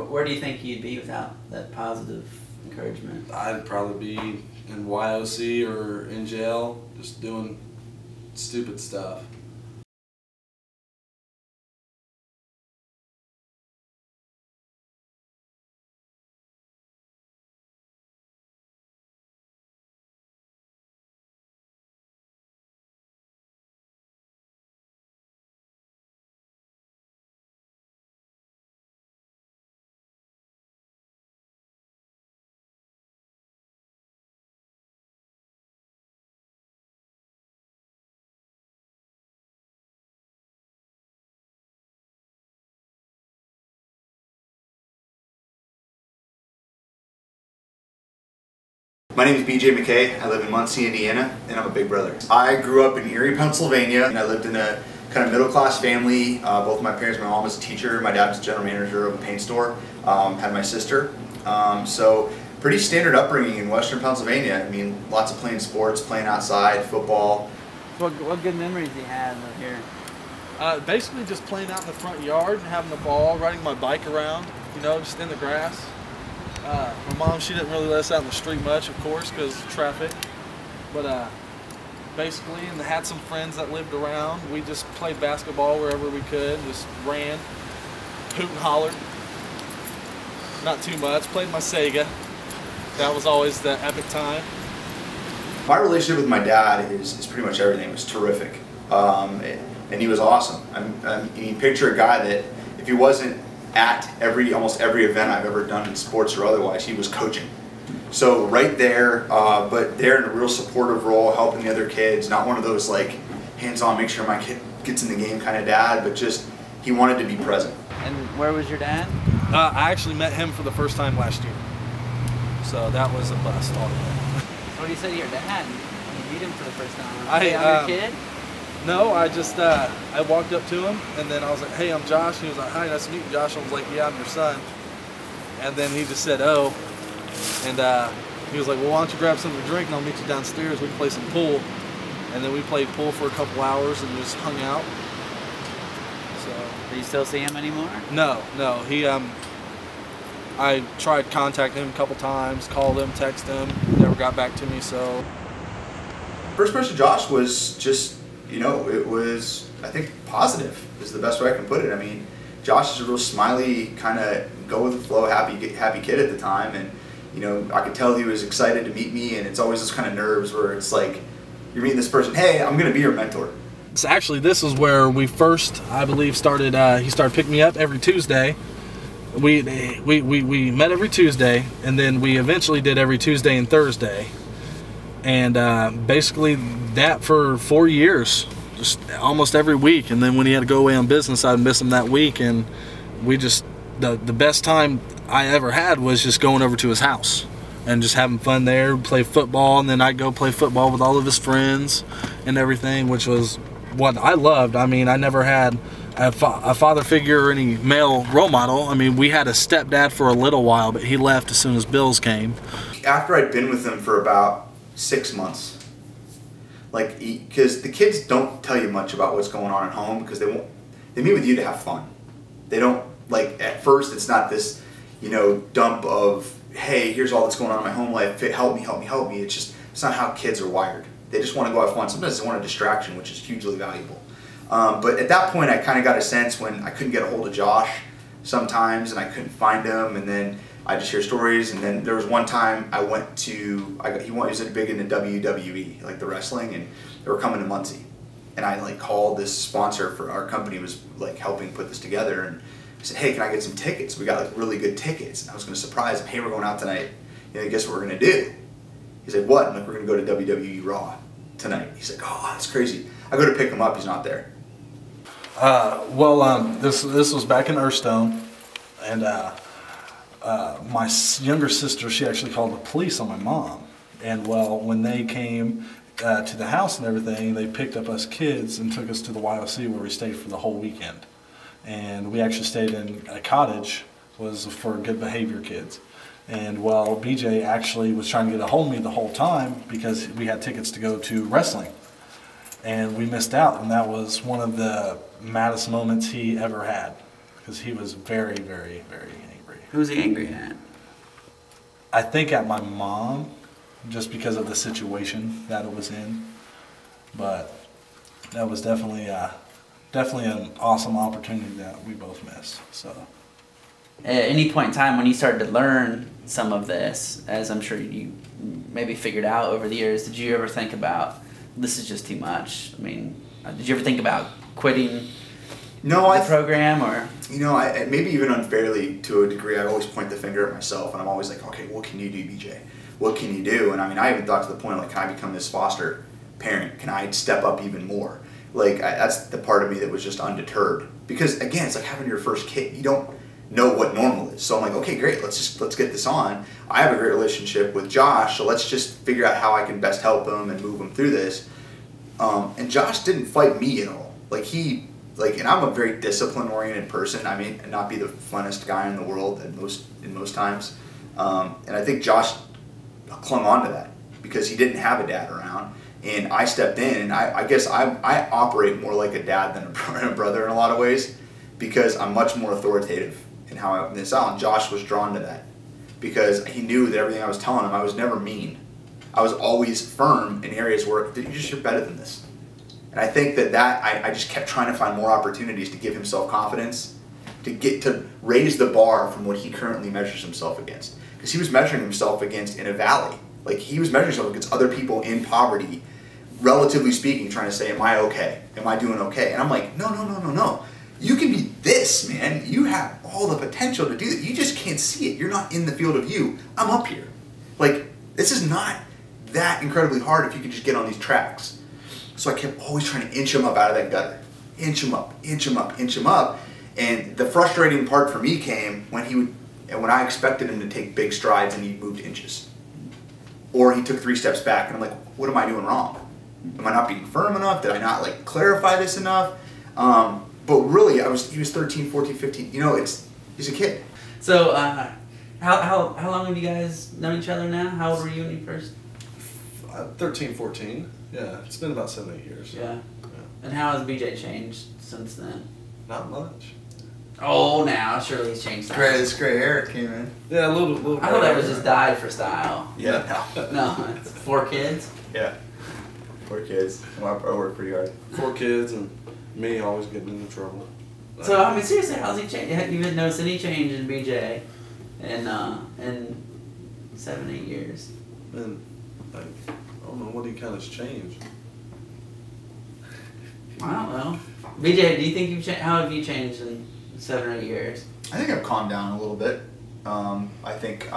Where do you think you'd be without that positive encouragement? I'd probably be in YOC or in jail, just doing stupid stuff. My name is BJ McKay. I live in Muncie, Indiana, and I'm a big brother. I grew up in Erie, Pennsylvania, and I lived in a kind of middle-class family. Both of my parents, my mom was a teacher, my dad was a general manager of a paint store, had my sister. So pretty standard upbringing in Western Pennsylvania. I mean, lots of playing sports, playing outside, football. What good memories do you have of here? Basically just playing out in the front yard and having the ball, riding my bike around, you know, just in the grass. My mom, she didn't really let us out in the street much, of course, because of traffic. But basically, and had some friends that lived around. We just played basketball wherever we could, just ran, hoot and hollered. Not too much. Played my Sega. That was always the epic time. My relationship with my dad is pretty much everything. It was terrific. And he was awesome. I mean, picture a guy that if he wasn't at almost every event I've ever done in sports or otherwise, he was coaching. So right there, but there in a real supportive role, helping the other kids, not one of those like hands-on, make sure my kid gets in the game kind of dad, but just he wanted to be present. And where was your dad? I actually met him for the first time last year. So that was a bust all the way. What do you say to your dad? You meet him for the first time. Hey, I'm your kid? No, I just, I walked up to him, and then I was like, hey, I'm Josh. And he was like, hi, nice to meet you, Josh. I was like, yeah, I'm your son. And then he just said, oh. And he was like, well, why don't you grab something to drink, and I'll meet you downstairs. We can play some pool. And then we played pool for a couple hours and just hung out. So. Do you still see him anymore? No. He, I tried contacting him a couple times, called him, texted him, never got back to me, so. First impression of Josh was just, you know, it was, I think, positive is the best way I can put it. I mean, Josh is a real smiley, kind of go with the flow, happy kid at the time, and you know, I could tell he was excited to meet me, and it's always this kind of nerves where it's like, you're meeting this person, hey, I'm going to be your mentor. So actually, this is where we first, I believe, started, he started picking me up every Tuesday. We met every Tuesday, and then we eventually did every Tuesday and Thursday. And basically that for 4 years, just almost every week. And then when he had to go away on business, I'd miss him that week. And we just, the best time I ever had was just going over to his house and just having fun there, play football. And then I'd go play football with all of his friends and everything, which was what I loved. I mean, I never had a father figure or any male role model. I mean, we had a stepdad for a little while, but he left as soon as Bills came. After I'd been with him for about 6 months, like, because the kids don't tell you much about what's going on at home because they meet with you to have fun. They don't, like, at first it's not this, you know, dump of, hey, here's all that's going on in my home life, help me. It's just, it's not how kids are wired. They just want to go have fun. Sometimes they want a distraction, which is hugely valuable. But at that point I kind of got a sense when I couldn't get a hold of Josh sometimes and I couldn't find him, and then I just hear stories. And then there was one time I went to, he was big into WWE, like the wrestling, and they were coming to Muncie. And I like called this sponsor for our company, was like helping put this together, and I said, hey, can I get some tickets? We got like really good tickets. And I was going to surprise him, hey, we're going out tonight. You know, guess what we're going to do? He's like, what? I'm like, we're going to go to WWE Raw tonight. He's like, oh, that's crazy. I go to pick him up, he's not there. This was back in Earthstone, and my younger sister, she actually called the police on my mom. And well, when they came to the house and everything, they picked up us kids and took us to the YOC where we stayed for the whole weekend. And we actually stayed in a cottage, was for good behavior kids. And well, BJ actually was trying to get a hold of me the whole time because we had tickets to go to wrestling. And we missed out, and that was one of the maddest moments he ever had because he was very, very, very angry. Who's he angry at? I think at my mom, just because of the situation that it was in. But that was definitely an awesome opportunity that we both missed. So. At any point in time when you started to learn some of this, as I'm sure you maybe figured out over the years, did you ever think about, this is just too much? I mean, did you ever think about quitting the program? Or I maybe even unfairly to a degree, I always point the finger at myself, and I'm always like, okay, what can you do, BJ? What can you do? And I mean, I even thought to the point, like, can I become this foster parent? Can I step up even more? Like, that's the part of me that was just undeterred. Because again, it's like having your first kid. You don't know what normal is. So I'm like, okay, great, let's get this on. I have a great relationship with Josh, so let's just figure out how I can best help him and move him through this. And Josh didn't fight me at all. And I'm a very discipline-oriented person. I may not be the funnest guy in the world in most times. And I think Josh clung on to that because he didn't have a dad around. And I stepped in, and I guess I operate more like a dad than a brother in a lot of ways because I'm much more authoritative in how I open this out. And Josh was drawn to that because he knew that everything I was telling him, I was never mean. I was always firm in areas where you're better than this. And I think that I just kept trying to find more opportunities to give him self-confidence, to raise the bar from what he currently measures himself against. Because he was measuring himself against in a valley. Like, he was measuring himself against other people in poverty, relatively speaking, trying to say, am I okay? Am I doing okay? And I'm like, no. You can be this, man. You have all the potential to do that. You just can't see it. You're not in the field of view. I'm up here. Like, this is not that incredibly hard if you can just get on these tracks. So I kept always trying to inch him up out of that gutter. Inch him up, inch him up, inch him up. And the frustrating part for me came when I expected him to take big strides and he moved inches. Or he took 3 steps back and I'm like, what am I doing wrong? Am I not being firm enough? Did I not clarify this enough? But really, he was 13, 14, 15. He's a kid. So how long have you guys known each other now? How old were you when you first? 13, 14. Yeah, it's been about 7, 8 years. Yeah. And how has BJ changed since then? Not much. Oh, now surely he's changed. His gray hair came in. Yeah, a little. I thought that was just dyed for style. Yeah. No, it's 4 kids. Yeah. 4 kids. I work pretty hard. 4 kids and me always getting into trouble. So I mean, seriously, how's he changed? Have you noticed any change in BJ in 7, 8 years? And I don't know what he kind of changed. I don't know. BJ, do you think you've changed? How have you changed in 7 or 8 years? I think I've calmed down a little bit. I think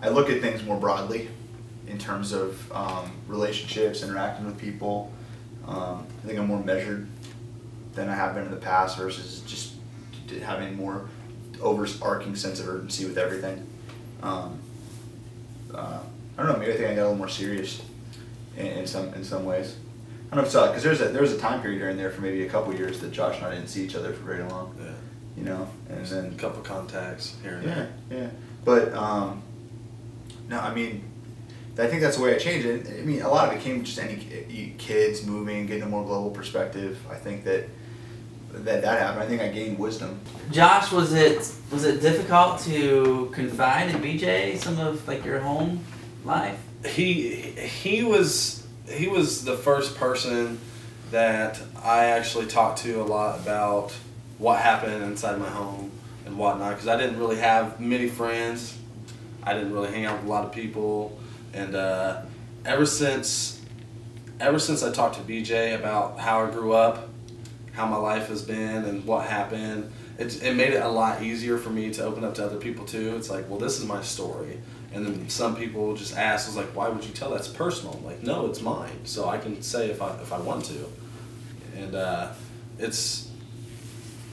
I look at things more broadly in terms of relationships, interacting with people. I think I'm more measured than I have been in the past versus just having more overarching sense of urgency with everything. I don't know. Maybe I think I got a little more serious in some ways. I don't know if it's because there was a time period during there for maybe a couple years that Josh and I didn't see each other for very long. Yeah. And then a couple contacts here and there. Yeah. But no, I mean, I think that's the way I changed it. I mean, a lot of it came just any kids moving, getting a more global perspective. I think that happened. I think I gained wisdom. Josh, was it difficult to confide in BJ some of your home life? He was the first person that I actually talked to a lot about what happened inside my home and whatnot, because I didn't really have many friends. I didn't really hang out with a lot of people, and ever since I talked to BJ about how I grew up, how my life has been, and what happened, it made it a lot easier for me to open up to other people too. It's like, well, this is my story. And then some people just ask, was like, why would you tell that? It's personal. I'm like, no, it's mine. So I can say if I want to. And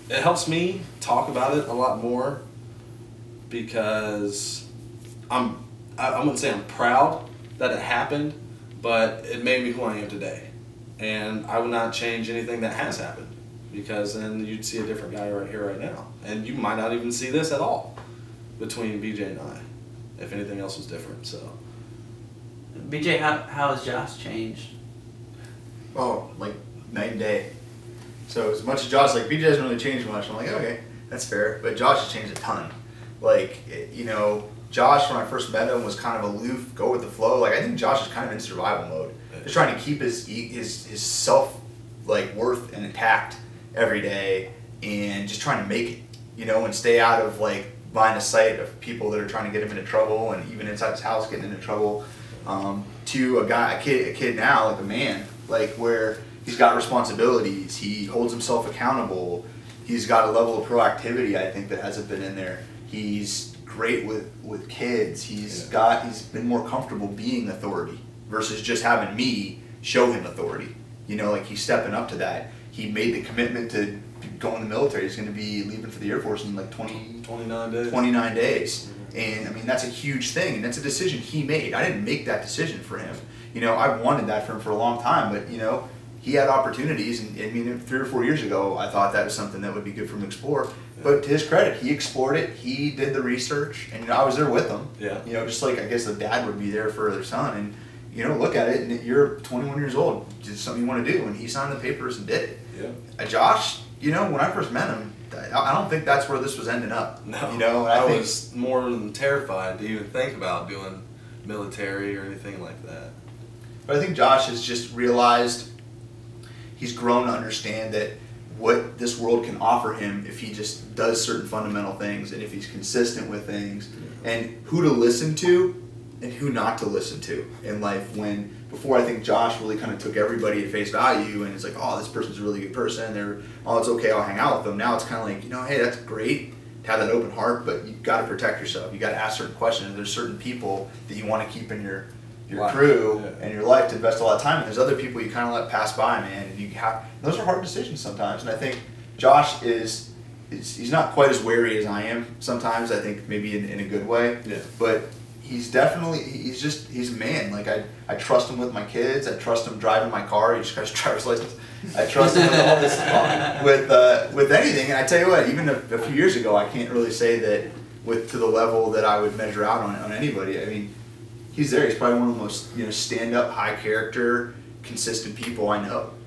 it helps me talk about it a lot more because I wouldn't say I'm proud that it happened, but it made me who I am today. And I would not change anything that has happened, because then you'd see a different guy right here, right now. And you might not even see this at all between BJ and I, if anything else was different. So, BJ, how has Josh changed? Oh, like night and day. So as much as Josh, like, BJ hasn't really changed much. I'm like, okay, that's fair. But Josh has changed a ton. Like, you know, Josh, when I first met him, was kind of aloof, go with the flow. Like, I think Josh is kind of in survival mode. Just trying to keep his self, like, worth intact every day, and just trying to make it, you know, and stay out of, like, line of sight of people that are trying to get him into trouble, and even inside his house getting into trouble. To a kid now, like a man, like, where he's got responsibilities, he holds himself accountable, he's got a level of proactivity, I think, that hasn't been in there. He's great with kids. He's been more comfortable being authority versus just having me show him authority. You know, like, he's stepping up to that. He made the commitment to go in the military. He's going to be leaving for the Air Force in like 29 days. 29 days. And I mean, that's a huge thing, and that's a decision he made. I didn't make that decision for him. You know, I wanted that for him for a long time, but, you know, he had opportunities, and I mean, 3 or 4 years ago, I thought that was something that would be good for him to explore. Yeah. But to his credit, he explored it. He did the research, and, you know, I was there with him. Yeah. You know, just like I guess a dad would be there for their son, and, you know, look at it, and you're 21 years old. It's something you want to do, and he signed the papers and did it. Yeah. Josh, you know, when I first met him, I don't think that's where this was ending up. No, you know, I was more than terrified to even think about doing military or anything like that. But I think Josh has just realized, he's grown to understand that what this world can offer him if he just does certain fundamental things, and if he's consistent with things, and who to listen to and who not to listen to in life. When before, I think Josh really kind of took everybody at face value, and it's like, oh, this person's a really good person, oh, it's okay, I'll hang out with them. Now it's kind of like, you know, hey, that's great to have that open heart, but you've got to protect yourself. You got to ask certain questions. There's certain people that you want to keep in your crew and your life to invest a lot of time in. There's other people you kind of let pass by, man, and those are hard decisions sometimes. And I think Josh he's not quite as wary as I am sometimes. I think maybe in a good way. Yeah. But he's definitely, he's a man. Like, I trust him with my kids. I trust him driving my car. He just got his driver's license. I trust him with all this with anything. And I tell you what, even a few years ago, I can't really say that to the level that I would measure out on anybody. I mean, he's there. He's probably one of the most, you know, stand-up, high-character, consistent people I know.